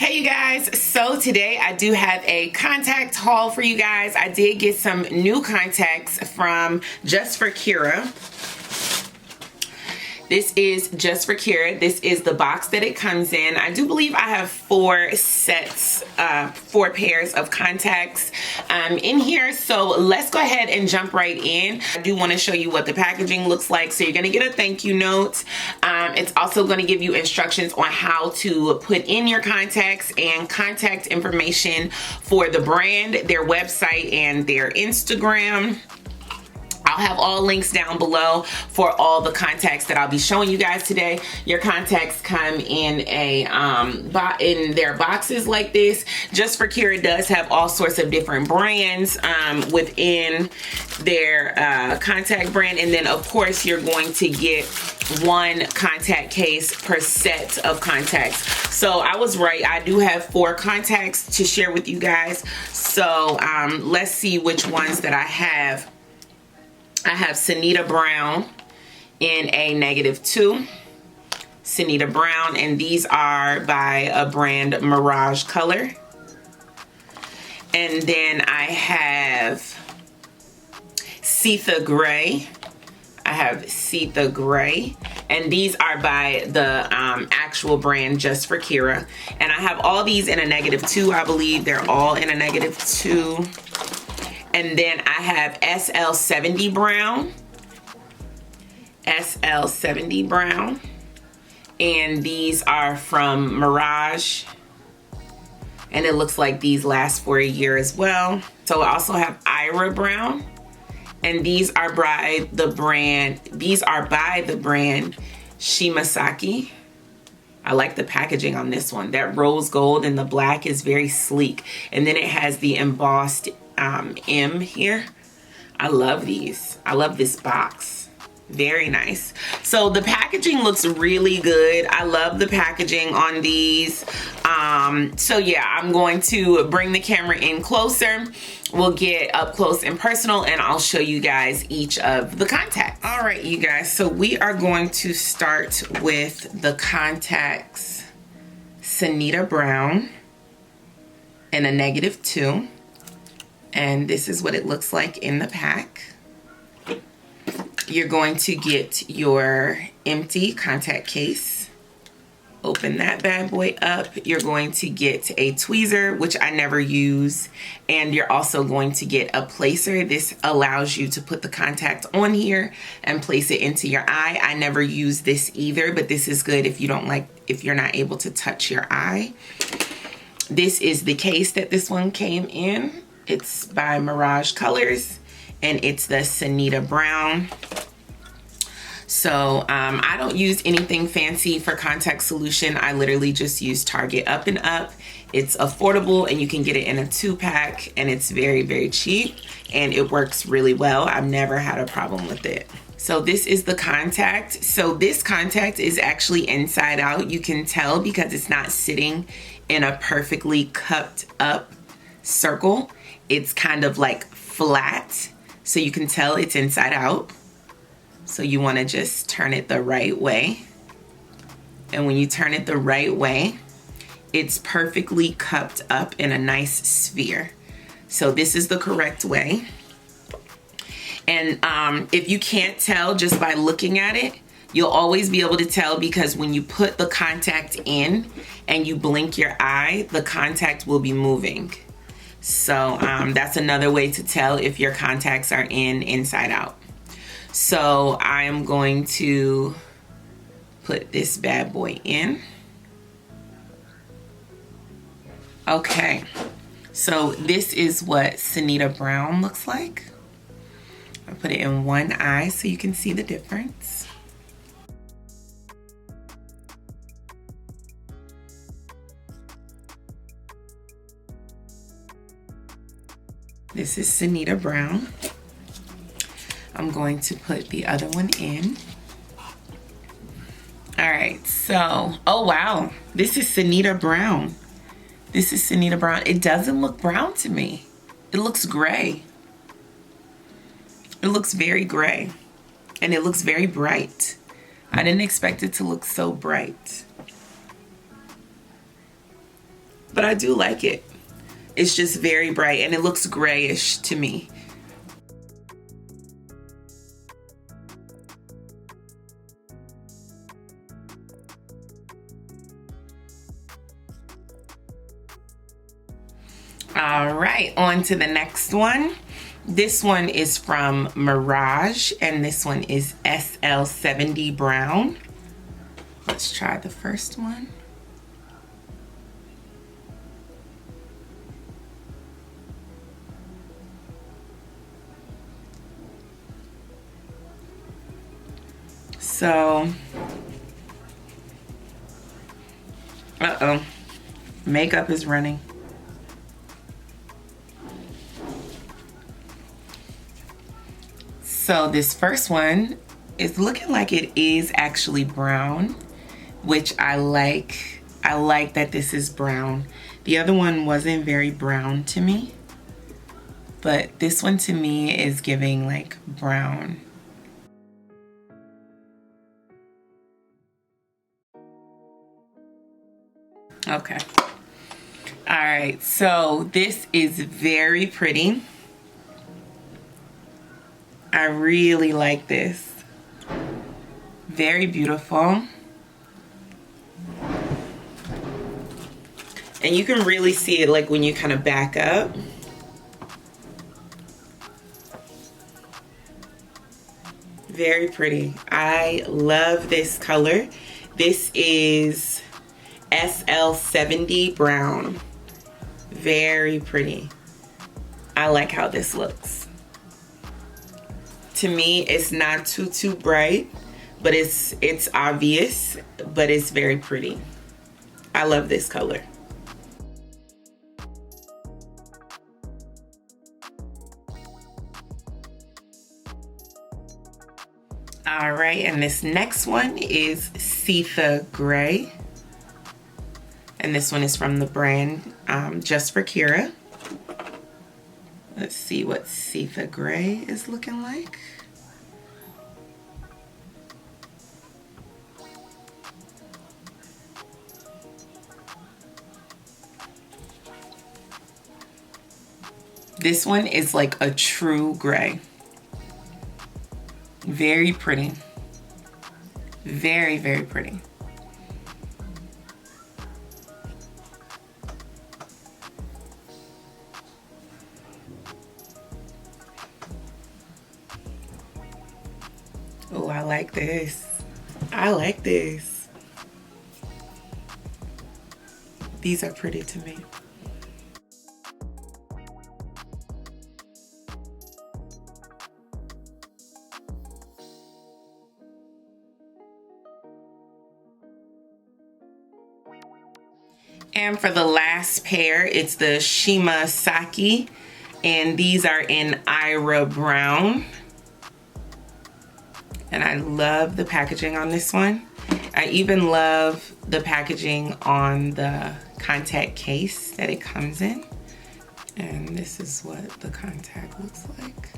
Hey you guys, so today I do have a contact haul for you guys. I did get some new contacts from Just4Kira. This is Just4Kira. This is the box that it comes in. I do believe I have 4 sets, 4 pairs of contacts in here. So let's go ahead and jump right in. I do want to show you what the packaging looks like. So you're going to get a thank you note. It's also going to give you instructions on how to put in your contacts and contact information for the brand, their website, and their Instagram. I'll have all links down below for all the contacts that I'll be showing you guys today. Your contacts come in in their boxes like this. Just4Kira does have all sorts of different brands within their contact brand, and then of course you're going to get 1 contact case per set of contacts. So I was right. I do have 4 contacts to share with you guys. So let's see which ones that I have. I have Sanita Brown in a -2. Sanita Brown, and these are by a brand Mirage Color. And then I have Seetha Gray. I have Seetha Gray, and these are by the actual brand Just4Kira. And I have all these in a -2. I believe they're all in a -2. And then I have SL70 Brown. SL70 Brown. And these are from Mirage. And it looks like these last for a year as well. So I also have Ira Brown. And these are by the brand, Shimasaki. I like the packaging on this one. That rose gold and the black is very sleek. And then it has the embossed M here. I love these. I love this box. Very nice. So the packaging looks really good. I love the packaging on these. So yeah, I'm going to bring the camera in closer. We'll get up close and personal, and I'll show you guys each of the contacts. All right, you guys, so we are going to start with the contacts Sanita Brown in a -2. And this is what it looks like in the pack. You're going to get your empty contact case. Open that bad boy up. You're going to get a tweezer, which I never use. And you're also going to get a placer. This allows you to put the contact on here and place it into your eye. I never use this either, but this is good if you're not able to touch your eye. This is the case that this one came in. It's by Mirage Colors, and it's the Sanita Brown. So I don't use anything fancy for contact solution. I literally just use Target Up and Up. It's affordable, and you can get it in a 2-pack, and it's very, very cheap, and it works really well. I've never had a problem with it. So this is the contact. So this contact is actually inside out. You can tell because it's not sitting in a perfectly cupped up circle. It's kind of like flat, so you can tell it's inside out. So you want to just turn it the right way. And when you turn it the right way, it's perfectly cupped up in a nice sphere. So this is the correct way. And if you can't tell just by looking at it, you'll always be able to tell, because when you put the contact in and you blink your eye, the contact will be moving. So that's another way to tell if your contacts are inside out. So I am going to put this bad boy in. Okay, so this is what Sanita Brown looks like. I put it in one eye so you can see the difference. This is Sanita Brown. I'm going to put the other one in. All right, so, oh wow, this is Sanita Brown. This is Sanita Brown. It doesn't look brown to me. It looks gray. It looks very gray, and it looks very bright. I didn't expect it to look so bright. but I do like it. It's just very bright and it looks grayish to me. All right, on to the next one. This one is from Mirage, and this one is SL70 Brown. Let's try the first one. So, uh-oh, makeup is running. So this first one is looking like it is actually brown, which I like. I like that this is brown. The other one wasn't very brown to me, but this one to me is giving like brown. Okay. All right, so this is very pretty. I really like this. Very beautiful. And you can really see it like when you kind of back up. Very pretty. I love this color. This is SL70 Brown. Very pretty. I like how this looks. To me, it's not too bright, but it's obvious, but it's very pretty. I love this color. All right, and this next one is Seetha Gray. And this one is from the brand Just4Kira. Let's see what Seetha Gray is looking like. This one is like a true gray. Very pretty. Very, very pretty. Oh, I like this. I like this. These are pretty to me. And for the last pair, it's the Shima Saki, and these are in Ira Brown. And I love the packaging on this one. I even love the packaging on the contact case that it comes in. And this is what the contact looks like.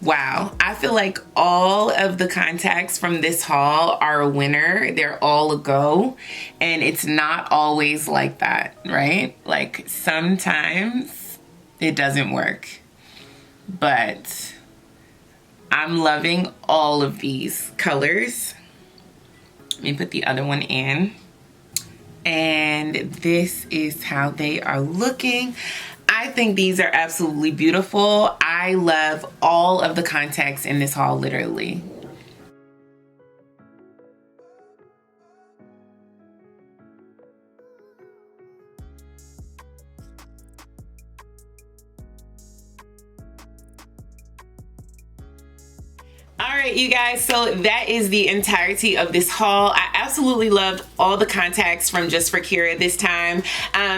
Wow, I feel like all of the contacts from this haul are a winner. They're all a go, and it's not always like that, right? Like sometimes it doesn't work, but I'm loving all of these colors. Let me put the other one in. And this is how they are looking. I think these are absolutely beautiful. I love all of the contacts in this haul, literally. All right, you guys, so that is the entirety of this haul. I absolutely loved all the contacts from Just4Kira this time.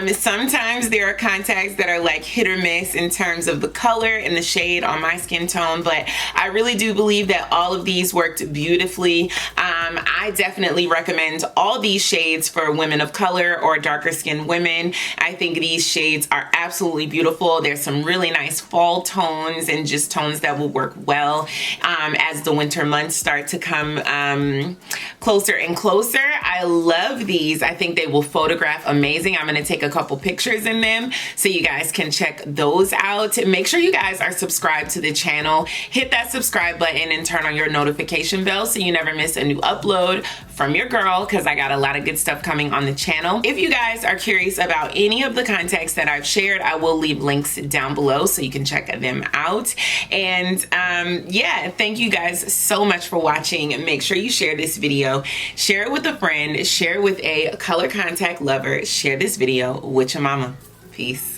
Sometimes there are contacts that are like hit or miss in terms of the color and the shade on my skin tone, but I really do believe that all of these worked beautifully. I definitely recommend all these shades for women of color or darker skinned women. I think these shades are absolutely beautiful. There's some really nice fall tones and just tones that will work well as the winter months start to come closer and closer. closer. I love these. I think they will photograph amazing. I'm going to take a couple pictures in them so you guys can check those out. Make sure you guys are subscribed to the channel. Hit that subscribe button and turn on your notification bell so you never miss a new upload from your girl, because I got a lot of good stuff coming on the channel. If you guys are curious about any of the contacts that I've shared, I will leave links down below so you can check them out. And yeah, thank you guys so much for watching. Make sure you share this video, share it with a friend, share it with a color contact lover, share this video with your mama. Peace.